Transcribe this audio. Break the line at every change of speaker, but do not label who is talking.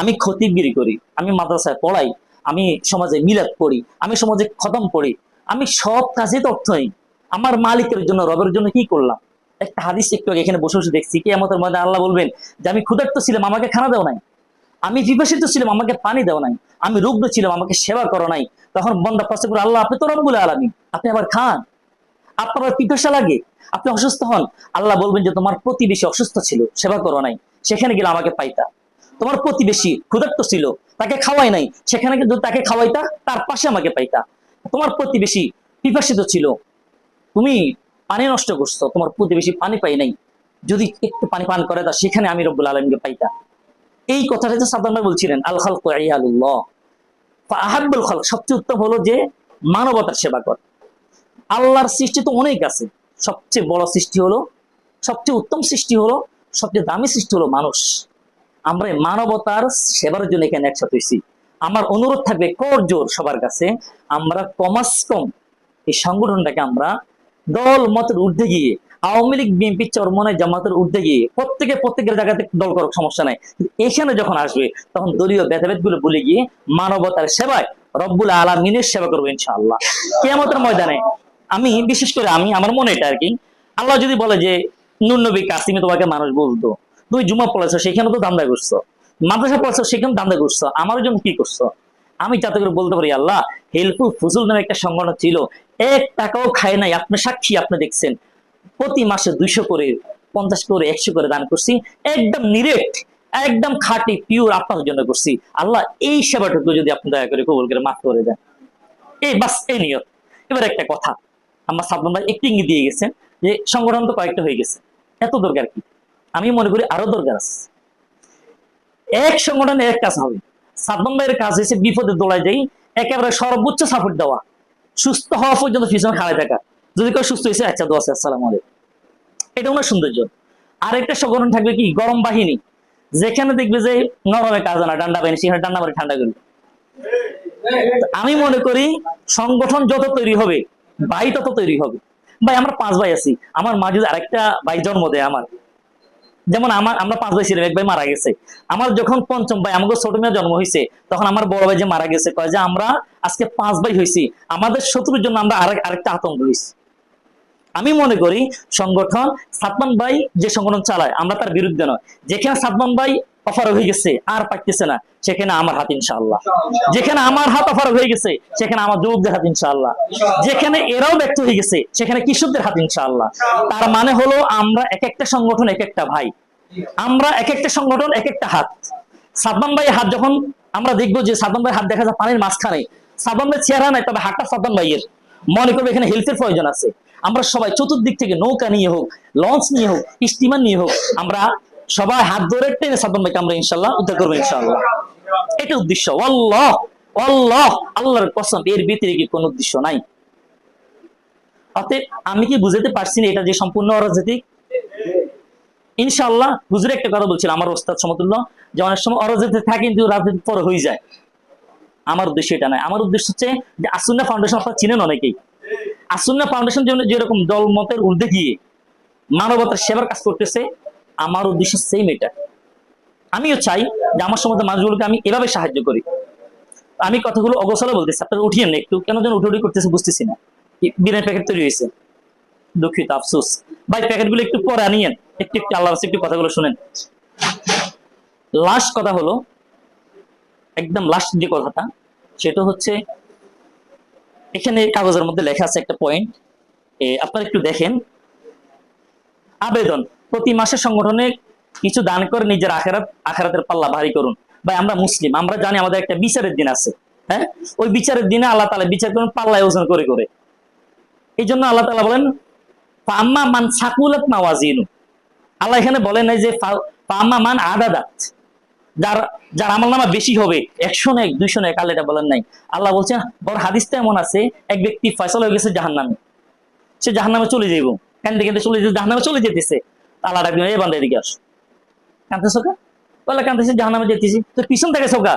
আমি খতিবগিরি করি, আমি মাদ্রাসায় পড়াই, আমি সমাজে মিলাদ পড়ি, আমি সমাজে খতম পড়ি, আমি সব কাজে তো অর্থ নেই। আমার মালিকের জন্য, রবের জন্য কি করলাম? একটা হাদিস একটু আগে এখানে বসে বসে দেখছি, কিয়ামতের মধ্যে আল্লাহ বলবেন যে আমি ক্ষুধার্ত ছিলাম, আমাকে খানা দেও নাই, আমি পিপাসিত ছিলাম, আমাকে পানি দেও নাই, আমি রুগ্ন ছিলাম, আমাকে সেবা করো নাই। তখন বন্দা প্রশ্ন করে, আল্লাহ আপনি তো রব্বুল আলামিন, আপনি আবার খান, আপনার পিপাসা লাগে, আপনি অসুস্থ হন, আল্লাহ বলবেন যে তোমার প্রতিবেশী অসুস্থ ছিল, সেবা করো নাই, সেখানে গেলে আমাকে পাইতা। তোমার প্রতিবেশী ক্ষুধার্ত ছিল, তাকে খাওয়াই নাই, সেখানে কিন্তু তাকে খাওয়াইতা, তার পাশে আমাকে পাইতা। তোমার প্রতিবেশী পিপাসিত ছিল, তুমি পানি নষ্ট করছো, তোমার প্রতিবেশী পানি পাই নাই, যদি একটু পানি পান করে তা সেখানে আমি রব্বুল আলমীকে পাইতা। এই কথাটা যে সাদ্দাম ভাই বলছিলেন, আল খালকু ইয়ালুল্লাহ ফাআহাব্বুল খালক, সবচেয়ে উত্তম হলো যে মানবতার সেবা কর। আল্লাহর সৃষ্টি তো অনেক আছে, সবচেয়ে বড় সৃষ্টি হলো, সবচেয়ে উত্তম সৃষ্টি হলো, সবচেয়ে দামি সৃষ্টি হলো মানুষ। আমরা এই মানবতার সেবার জন্য এখানে একসাথে হয়েছি। আমার অনুরোধ থাকবে করজোর সবার কাছে, আমরা কমাস কম এই সংগঠনটাকে আমরা দল মতের ঊর্ধ্বে গিয়ে, আওয়ামী লীগ বিএনপি চরমনায় জামাতের ঊর্ধ্বে গিয়ে প্রত্যেকের জায়গাতে দল করুক, সমস্যা নাই, কিন্তু এখানে যখন আসবে তখন দলীয় ভেদাভেদ গুলো ভুলে গিয়ে মানবতার সেবায় রব্বুল আলামিনের সেবা করবো ইনশাআল্লাহ কিয়ামতের ময়দানে। আমি বিশেষ করে আমার মনে এটা আর কি, আল্লাহ যদি বলে যে নুন নবী কাসিমে তোমাকে মানুষ বলতো, তুমি জুমা পড়েছো সেখানে তো দান্দা করছো, মাদ্রাসা পড়েছো সেখানে দান্দা করছো, আমার জন্য কি করছো? আমি যাতে করে বলতে পারি আল্লাহ, হেল্পফুল ফুজুল নামে একটা সংগঠন ছিল, 1 টাকাও খায় নাই, আপনি সাক্ষী, আপনি দেখছেন, প্রতি মাসে 200 করে, 50 করে, 100 করে দান করছি, একদম নিরেট, একদম খাঁটি পিওর আপনার জন্য করছি। আল্লাহ এই সেবাটুকু যদি আপনি দয়া করে কবুল করে মাফ করে দেন, এই বাস এই নিয়ত। এবার একটা কথা, আমার সাদ্দাম ভাই একটু ইঙ্গিত দিয়ে গেছেন যে সংগঠন তো কয়েকটা হয়ে গেছে, এত দরকার কি? আমি মনে করি আরো দরকার আছে। এক সংগঠনে এক কাজ হবে। সাদ্দাম ভাইয়ের কাজ হয়েছে বিপদে দৌড়ায় যাই, একেবারে সর্বোচ্চ সাপোর্ট দেওয়া, সুস্থ হওয়া পর্যন্ত পিছনে খাড়ায় থাকা, যদি কেউ সুস্থ হয়েছে আচ্ছা দোয়া আছে, আসসালামু আলাইকুম, এটা ওনার সৌন্দর্য। আরেকটা সংগঠন থাকবে কি, গরম বাহিনী, যেখানে দেখবে যে নরমে কাজ না, ঠান্ডা বাহিনী, সেখানে ঠান্ডা মারে ঠান্ডা করবে। আমি মনে করি সংগঠন যত তৈরি হবে, ভাই তত তৈরি হবে। ভাই আমরা 5 ভাই আছি, আমার মা যদি আরেকটা ভাই জন্ম দেয়, আমার যেমন আমরা 5 ভাই ছিলাম, এক ভাই মারা গেছে, আমার যখন পঞ্চম ভাই আমাকে ছোট মেয়ে জন্ম হয়েছে, তখন আমার বড় ভাই যে মারা গেছে কয় যে আমরা আজকে 5 ভাই হয়েছি, আমাদের শত্রুর জন্য আমরা আরেকটা আতঙ্ক হয়েছি। আমি মনে করি সংগঠন, সাদমান ভাই যে সংগঠন চালায় আমরা তার বিরুদ্ধে নয়, যেখানে সাদমান ভাই অফার হয়ে গেছে আর পাইতেছে না, সেখানে আমার হাত ইনশাআল্লাহ, যেখানে আমার হাত অফার হয়ে গেছে সেখানে আমার যুবকদের হাত ইনশাআল্লাহ, যেখানে এরাও ব্যক্ত হয়ে গেছে সেখানে কৃষকদের হাত ইনশাআল্লাহ। তার মানে হলো আমরা এক একটা সংগঠন এক একটা ভাই, আমরা এক একটা সংগঠন এক একটা হাত। সাদমান ভাই হাত যখন আমরা দেখবো যে সাদমান ভাই হাত দেখা যায় পানির মাঝখানে, সাদমান ভাই চেহারা নাই, তবে হাতটা সাদমান ভাইয়ের, মনে করবো এখানে হেলথের প্রয়োজন আছে, আমরা সবাই চতুর্দিক থেকে নৌকা নিয়ে হোক, লঞ্চ নিয়ে হোক, স্টিমার নিয়ে হোক, আমরা সবাই হাত ধরে টেনে সাদমান ভাইকে আমরা ইনশাল্লাহ উদ্ধার করবো ইনশাল্লাহ। এটা উদ্দেশ্য, আল্লাহ আল্লাহ আল্লাহর কসম, এর ভিতরে কি কোনো উদ্দেশ্য নাই। অতএব আমি কি বুঝাতে পারছি না এটা যে সম্পূর্ণ অরাজনৈতিক? ইনশাআল্লাহ। হুজুর একটা কথা বলছিল আমার ওস্তাদ সমতুল্য, যে অনেক সময় অরাজনীতি থাকে কিন্তু রাজনীতি পরে হয়ে যায়। আমার উদ্দেশ্য এটা নয়, আমার উদ্দেশ্য হচ্ছে যে আসুন্নাহ ফাউন্ডেশন আপনারা চিনেন অনেকেই, আসুন্নাহ ফাউন্ডেশন যেরকম দল মতের ঊর্ধ্বে গিয়ে মানবতার সেবার কাজ করতেছে, আমার উদ্দেশ্য সেম এটা। আমিও চাই যে আমার সমাজের মানুষগুলোকে আমি এভাবে সাহায্য করি। আমি কথাগুলো অগোছালো বলতেছি, আপনারা উঠিয়েন না একটু, কেন যেন উঠে করতেছে বুঝতেছি না। বিরিয়ানি প্যাকেট তৈরি হয়েছে, দুঃখিত, আফসোস ভাই, প্যাকেটগুলো একটু পরে আনিয়েন, একটু একটু আল্লাহ একটু কথাগুলো শুনেন। লাস্ট কথা হলো, একদম লাস্ট যে কথাটা, সেটা হচ্ছে এখানে কাগজের মধ্যে লেখা আছে একটা পয়েন্ট, আপনারা একটু দেখেন। আবেদন, প্রতি মাসে সংগঠনে কিছু দান করে নিজের আখেরাতের পাল্লা ভারী করুন। ভাই আমরা মুসলিম, আমরা জানি আমাদের একটা বিচারের দিন আছে, হ্যাঁ, ওই বিচারের দিনে আল্লাহ তাআলা বিচার করুন পাল্লায় ওজন করে করে। এই জন্য আল্লাহ তাআলা বলেন ফাম্মা মান সাকুলাত মাওয়াজিনু, আল্লাহ এখানে বলেন নাই যে ফাম্মা মান আদাদাত, যার যার আমল নামা বেশি হবে, 100 না 200 না, আল্লাহ এটা বলেন নাই। আল্লাহ বলছেন, বড় হাদিসটা এমন আছে, এক ব্যক্তি ফয়সালা হয়ে গেছে জাহান্নামে, সে জাহান্নামে চলে যাইব, কান্দে কান্দে চলে যেতে, জাহান্নামে চলে যেতেছে, আল্লাহ ডাকবেন, এই বান্দা এদিকে আসো, কাঁদতেছো কা? বলে কাঁদতেছি, জাহান্নামে যেতেছি, তো পিছন থেকে সোকা